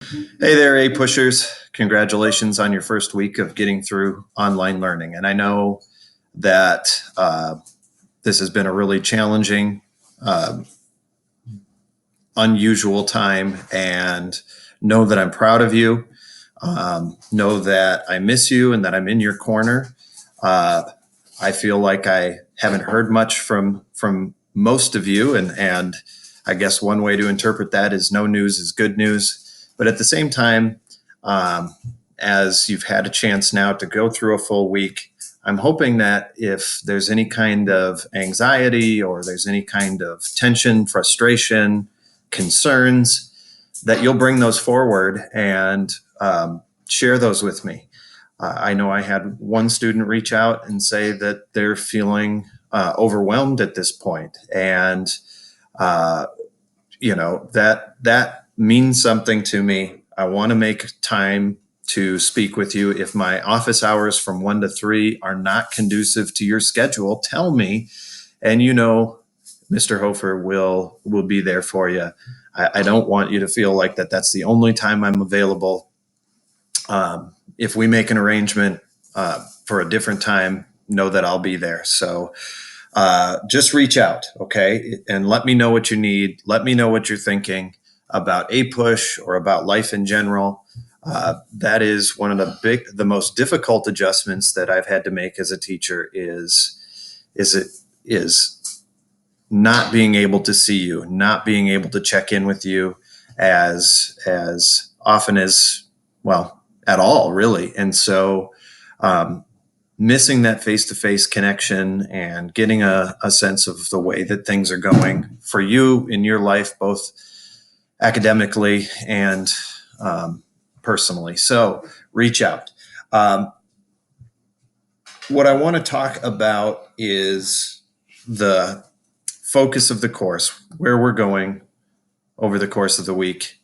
Hey there, A pushers. Congratulations on your first week of getting through online learning. And I know that this has been a really challenging, uh, unusual time, and know that I'm proud of you. Know that I miss you and that I'm in your corner. Uh, I feel like I haven't heard much from most of you, and I guess one way to interpret that is no news is good news. But at the same time, um, as you've had a chance now to go through a full week, I'm hoping that if there's any kind of anxiety or there's any kind of tension, frustration, concerns, that you'll bring those forward and share those with me. I know I had one student reach out and say that they're feeling overwhelmed at this point, and uh, that means something to me. I want to make time to speak with you. If my office hours from 1 to 3 are not conducive to your schedule, tell me, and Mr. Hofer will be there for you. I don't want you to feel like that's the only time I'm available. If we make an arrangement for a different time, know that I'll be there. So just reach out, okay? And let me know what you need. Let me know what you're thinking about a push or about life in general. That is one of the most difficult adjustments that I've had to make as a teacher is not being able to see you, not being able to check in with you as often as, well, at all, really. And so missing that face-to-face connection and getting a sense of the way that things are going for you in your life, both academically and personally. So reach out. What I want to talk about is the focus of the course, where we're going over the course of the week,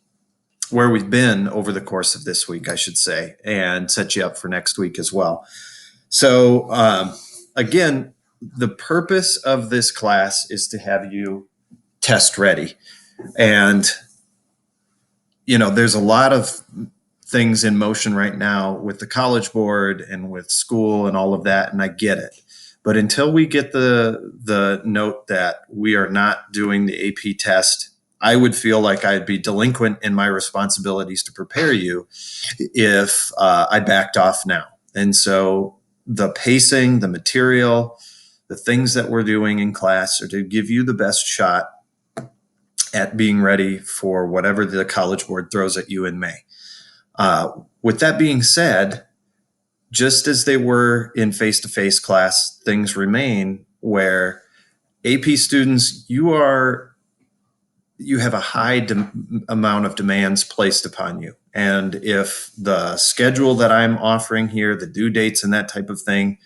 where we've been over the course of this week, I should say, and set you up for next week as well. So again, the purpose of this class is to have you test ready. And, there's a lot of things in motion right now with the College Board and with school and all of that, and I get it. But until we get the note that we are not doing the AP test, I would feel like I'd be delinquent in my responsibilities to prepare you if I backed off now. And so the pacing, the material, the things that we're doing in class are to give you the best shot at being ready for whatever the College Board throws at you in May. With that being said, just as they were in face-to-face class, things remain where AP students, you have a high amount of demands placed upon you. And if the schedule that I'm offering here, the due dates and that type of thing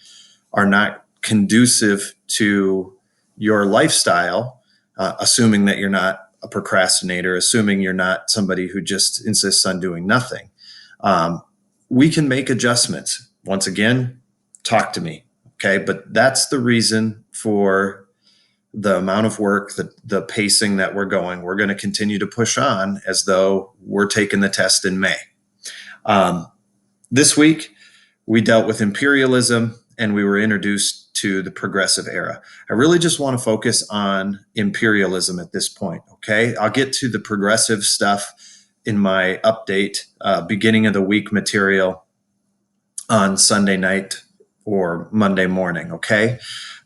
are not conducive to your lifestyle, assuming that you're not a procrastinator, assuming you're not somebody who just insists on doing nothing, we can make adjustments. Once again, talk to me, okay? But that's the reason for the amount of work, the pacing that we're going. We're going to continue to push on as though we're taking the test in May. This week, we dealt with imperialism and we were introduced to the progressive era. I really just want to focus on imperialism at this point, okay? I'll get to the progressive stuff in my update, beginning of the week material on Sunday night or Monday morning, okay?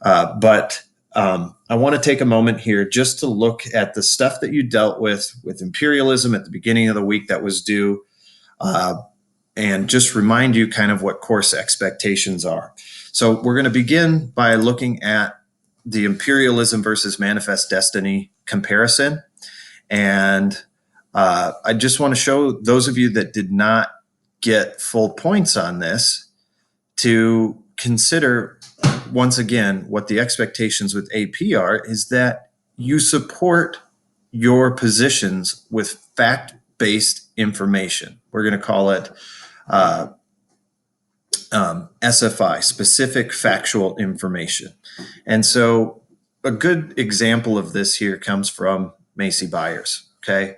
But I want to take a moment here just to look at the stuff that you dealt with imperialism at the beginning of the week that was due, and just remind you kind of what course expectations are. So we're going to begin by looking at the imperialism versus manifest destiny comparison. And I just want to show those of you that did not get full points on this to consider, once again, what the expectations with AP are is that you support your positions with fact-based information. We're going to call it SFI, specific factual information. And so a good example of this here comes from Macy Byers. Okay.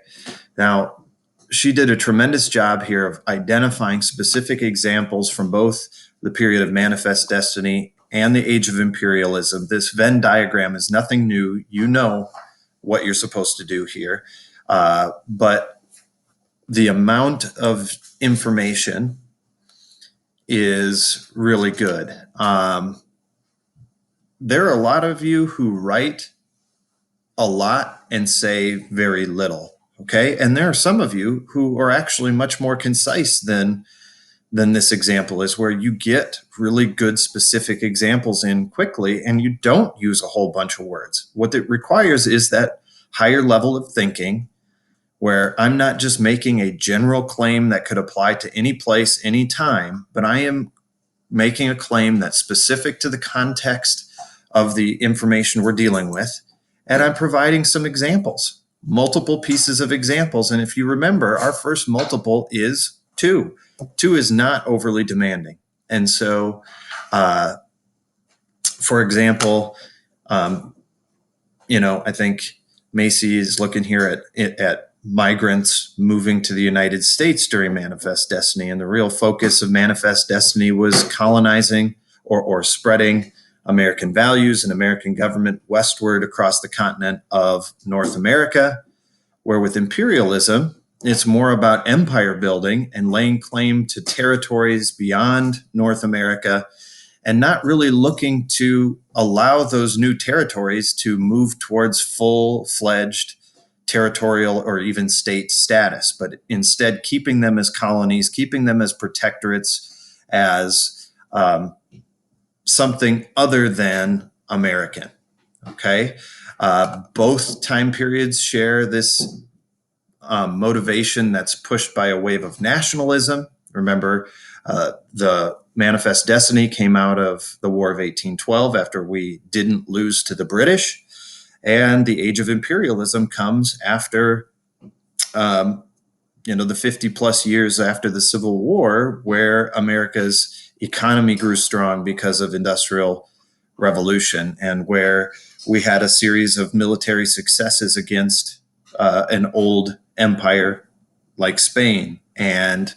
Now, she did a tremendous job here of identifying specific examples from both the period of manifest destiny and the age of imperialism. This Venn diagram is nothing new. You know what you're supposed to do here. But the amount of information is really good. There are a lot of you who write a lot and say very little. Okay. And there are some of you who are actually much more concise than this example is, where you get really good specific examples in quickly and you don't use a whole bunch of words. What it requires is that higher level of thinking where I'm not just making a general claim that could apply to any place, any time, but I am making a claim that's specific to the context of the information we're dealing with. And I'm providing some examples, multiple pieces of examples. And if you remember, our first multiple is 2. 2 is not overly demanding. And so, for example, I think Macy is looking here at migrants moving to the United States during Manifest Destiny. And the real focus of Manifest Destiny was colonizing or spreading American values and American government westward across the continent of North America, where with imperialism, it's more about empire building and laying claim to territories beyond North America and not really looking to allow those new territories to move towards full-fledged territorial or even state status, but instead keeping them as colonies, keeping them as protectorates, as something other than American. Okay. Both time periods share this motivation that's pushed by a wave of nationalism. Remember, the Manifest Destiny came out of the War of 1812 after we didn't lose to the British. And the age of imperialism comes after, the 50 plus years after the Civil War, where America's economy grew strong because of industrial revolution and where we had a series of military successes against an old empire like Spain. And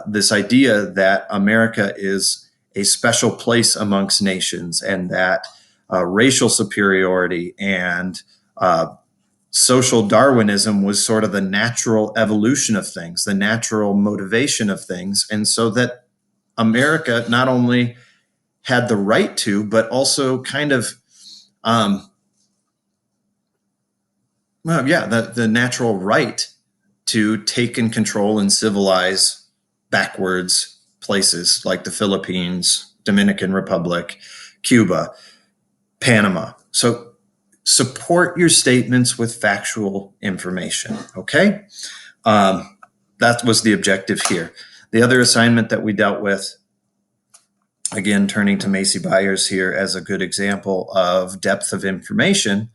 this idea that America is a special place amongst nations and that racial superiority and social Darwinism was sort of the natural evolution of things, the natural motivation of things. And so that America not only had the right to, but also kind of, the natural right to take and control and civilize backwards places like the Philippines, Dominican Republic, Cuba, Panama. So support your statements with factual information, okay? That was the objective here. The other assignment that we dealt with, again, turning to Macy Byers here as a good example of depth of information,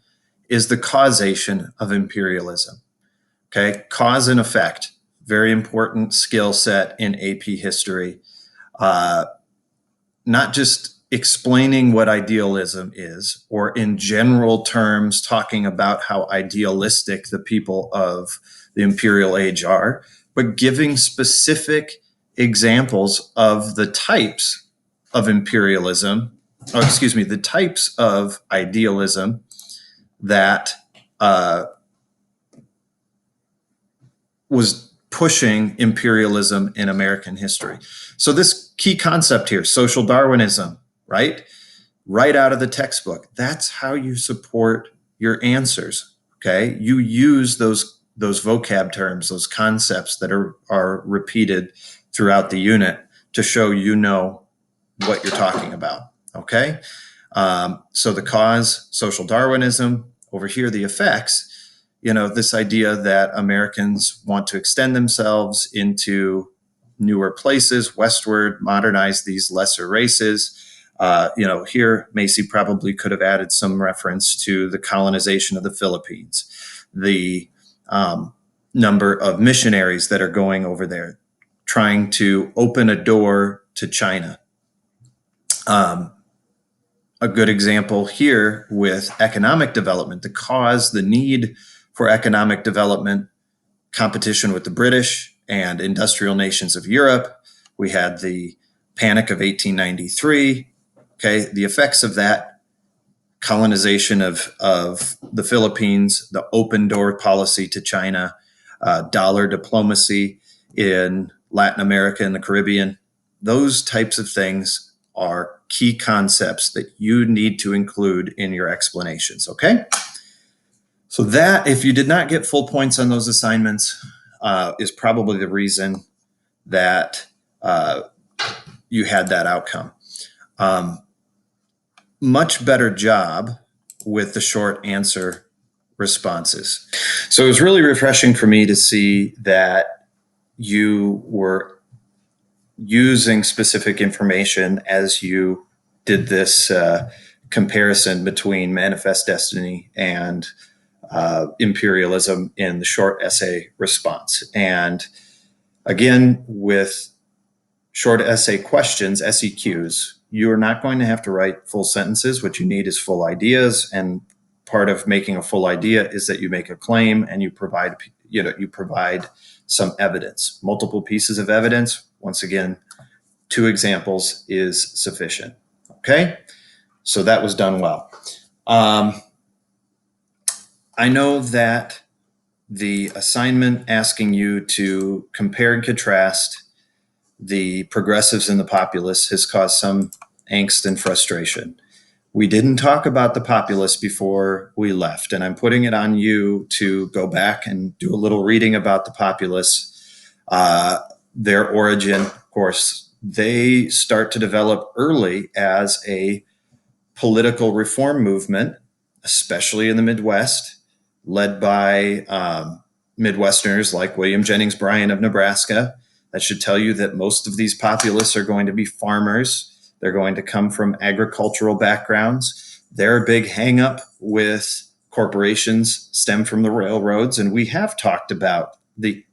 is the causation of imperialism. Okay, cause and effect, very important skill set in AP history. Not just explaining what idealism is, or in general terms, talking about how idealistic the people of the imperial age are, but giving specific examples of the types of imperialism, the types of idealism that was pushing imperialism in American history. So this key concept here, social Darwinism, right? Right out of the textbook. That's how you support your answers, okay? You use those vocab terms, those concepts that are repeated throughout the unit to show you know what you're talking about, okay? So the cause, social Darwinism, over here, the effects, this idea that Americans want to extend themselves into newer places, westward, modernize these lesser races. Here, Macy probably could have added some reference to the colonization of the Philippines, the number of missionaries that are going over there, trying to open a door to China. A good example here with economic development, the cause, the need for economic development competition with the British and industrial nations of Europe. We had the Panic of 1893. Okay, the effects of that colonization of the Philippines, the open door policy to China, dollar diplomacy in Latin America and the Caribbean, those types of things are key concepts that you need to include in your explanations, okay? So that, if you did not get full points on those assignments, is probably the reason that you had that outcome. Much better job with the short answer responses. So it was really refreshing for me to see that you were using specific information as you did this comparison between manifest destiny and imperialism in the short essay response. And again, with short essay questions, SEQs, you are not going to have to write full sentences. What you need is full ideas. And part of making a full idea is that you make a claim and you provide some evidence, multiple pieces of evidence. Once again, 2 examples is sufficient. Okay, so that was done well. I know that the assignment asking you to compare and contrast the progressives and the populists has caused some angst and frustration. We didn't talk about the populists before we left, and I'm putting it on you to go back and do a little reading about the populists, their origin. Of course, they start to develop early as a political reform movement, especially in the Midwest, led by Midwesterners like William Jennings Bryan of Nebraska. That should tell you that most of these populists are going to be farmers. They're going to come from agricultural backgrounds. Their big hangup with corporations stem from the railroads. And we have talked about the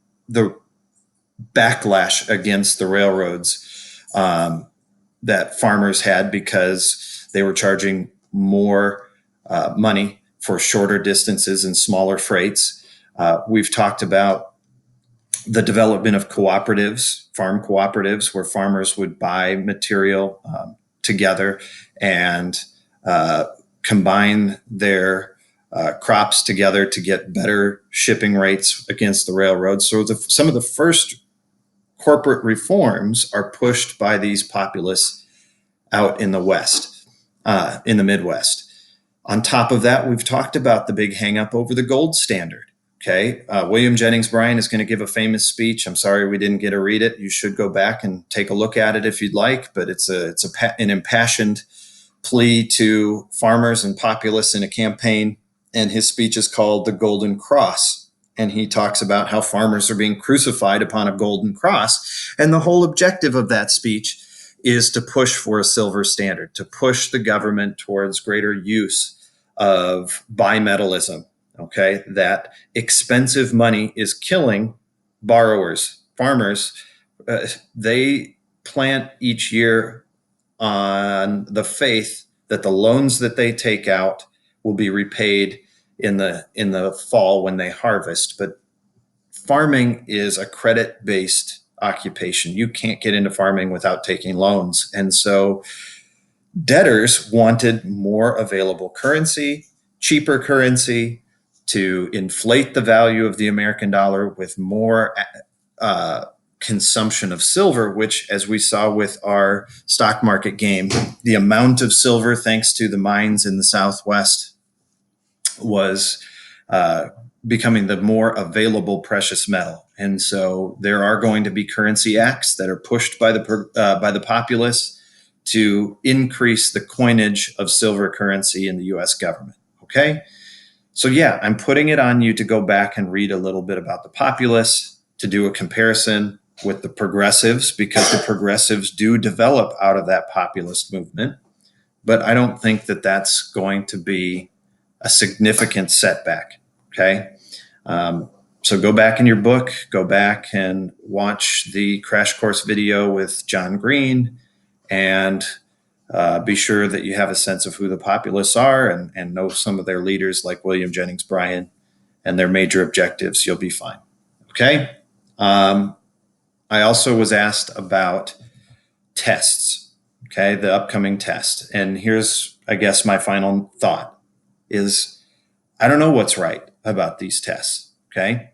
backlash against the railroads that farmers had because they were charging more money for shorter distances and smaller freights. We've talked about the development of cooperatives, farm cooperatives, where farmers would buy material together and combine their crops together to get better shipping rates against the railroads. So some of the first corporate reforms are pushed by these populists out in the West, in the Midwest. On top of that, we've talked about the big hangup over the gold standard. Okay, William Jennings Bryan is going to give a famous speech. I'm sorry we didn't get to read it. You should go back and take a look at it if you'd like. But it's an impassioned plea to farmers and populists in a campaign. And his speech is called "The Golden Cross." And he talks about how farmers are being crucified upon a golden cross. And the whole objective of that speech is to push for a silver standard, to push the government towards greater use of bimetallism. Okay, that expensive money is killing borrowers, farmers. They plant each year on the faith that the loans that they take out will be repaid in the fall when they harvest. But farming is a credit-based occupation. You can't get into farming without taking loans. And so debtors wanted more available currency, cheaper currency, to inflate the value of the American dollar with more consumption of silver, which, as we saw with our stock market game, the amount of silver, thanks to the mines in the Southwest, was becoming the more available precious metal. And so there are going to be currency acts that are pushed by the populists to increase the coinage of silver currency in the U.S. government. Okay. So yeah, I'm putting it on you to go back and read a little bit about the populists, to do a comparison with the progressives, because the progressives do develop out of that populist movement. But I don't think that that's going to be a significant setback. Okay. So go back in your book, go back and watch the crash course video with John Green, and be sure that you have a sense of who the populists are and know some of their leaders like William Jennings Bryan and their major objectives. You'll be fine. Okay. I also was asked about tests. Okay. The upcoming test. And here's, I guess, my final thought is I don't know what's right about these tests. Okay.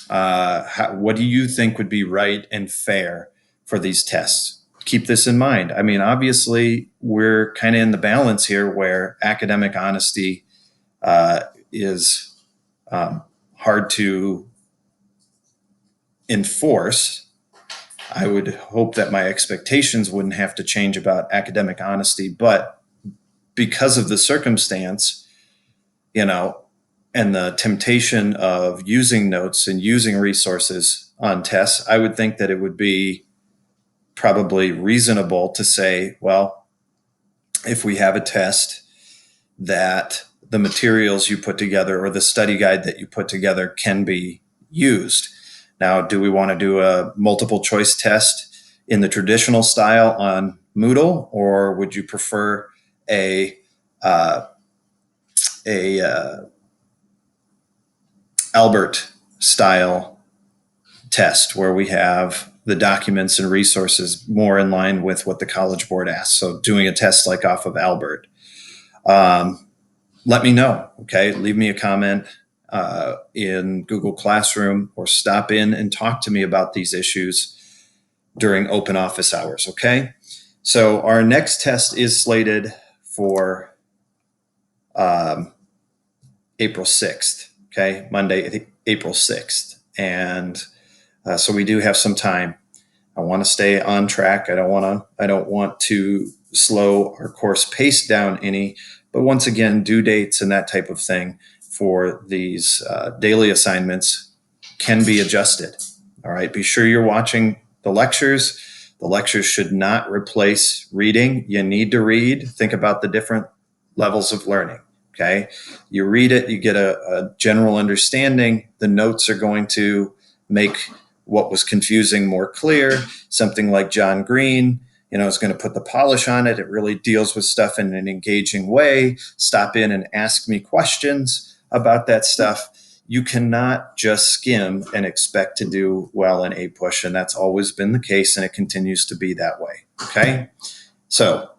What do you think would be right and fair for these tests? Keep this in mind. I mean, obviously, we're kind of in the balance here where academic honesty is hard to enforce. I would hope that my expectations wouldn't have to change about academic honesty, but because of the circumstance, you know, and the temptation of using notes and using resources on tests, I would think that it would be probably reasonable to say, well, if we have a test that the materials you put together or the study guide that you put together can be used. Now, do we want to do a multiple choice test in the traditional style on Moodle, or would you prefer a uh, a Albert style test where we have the documents and resources more in line with what the College Board asks? So doing a test like off of Albert. Let me know. Okay. Leave me a comment in Google Classroom or stop in and talk to me about these issues during open office hours. Okay. So our next test is slated for April 6th. Okay. Monday, April 6th. And so we do have some time. I want to stay on track. I don't want to slow our course pace down any, but once again, due dates and that type of thing for these daily assignments can be adjusted. All right. Be sure you're watching the lectures. The lectures should not replace reading. You need to read. Think about the different levels of learning. Okay. You read it, you get a general understanding. The notes are going to make what was confusing more clear. Something like John Green, is going to put the polish on it. It really deals with stuff in an engaging way. Stop in and ask me questions about that stuff. You cannot just skim and expect to do well in APUSH, and that's always been the case, and it continues to be that way. Okay, so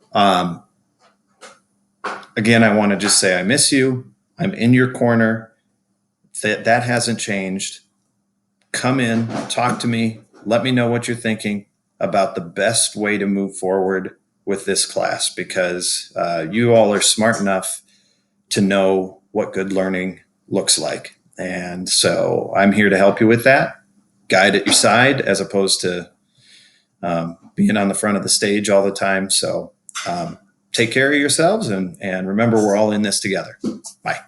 again, I want to just say I miss you. I'm in your corner. That hasn't changed. Come in, talk to me, let me know what you're thinking about the best way to move forward with this class, because you all are smart enough to know what good learning looks like. And so I'm here to help you with that, guide at your side, as opposed to being on the front of the stage all the time. So take care of yourselves, and remember, we're all in this together. Bye.